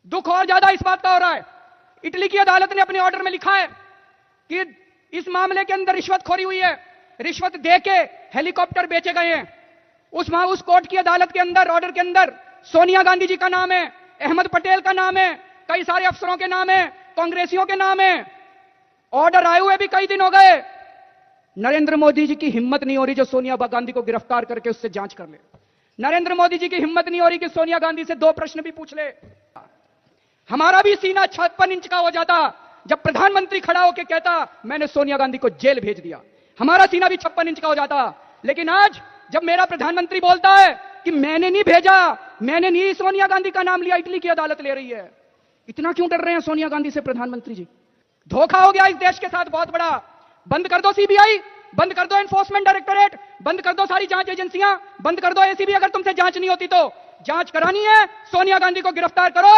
दुख और ज्यादा इस बात का हो रहा है, इटली की अदालत ने अपने ऑर्डर में लिखा है कि इस मामले के अंदर रिश्वतखोरी हुई है, रिश्वत देके हेलीकॉप्टर बेचे गए हैं। उस कोर्ट की अदालत के अंदर, ऑर्डर के अंदर सोनिया गांधी जी का नाम है, अहमद पटेल का नाम है, कई सारे अफसरों के नाम है, कांग्रेसियों के नाम है। ऑर्डर आए हुए भी कई दिन हो गए। नरेंद्र मोदी जी की हिम्मत नहीं हो रही जो सोनिया गांधी को गिरफ्तार करके उससे जांच कर ले। नरेंद्र मोदी जी की हिम्मत नहीं हो रही कि सोनिया गांधी से 2 प्रश्न भी पूछ ले। हमारा भी सीना 56 इंच का हो जाता जब प्रधानमंत्री खड़ा होकर कहता मैंने सोनिया गांधी को जेल भेज दिया। हमारा सीना भी 56 इंच का हो जाता। लेकिन आज जब मेरा प्रधानमंत्री बोलता है कि मैंने नहीं भेजा, मैंने नहीं सोनिया गांधी का नाम लिया, इटली की अदालत ले रही है, इतना क्यों डर रहे हैं सोनिया गांधी से प्रधानमंत्री जी? धोखा हो गया इस देश के साथ बहुत बड़ा। बंद कर दो सीबीआई, बंद कर दो एनफोर्समेंट डायरेक्टोरेट, बंद कर दो सारी जांच एजेंसियां, बंद कर दो एसीबी। अगर तुमसे जांच नहीं होती तो जांच करानी है, सोनिया गांधी को गिरफ्तार करो।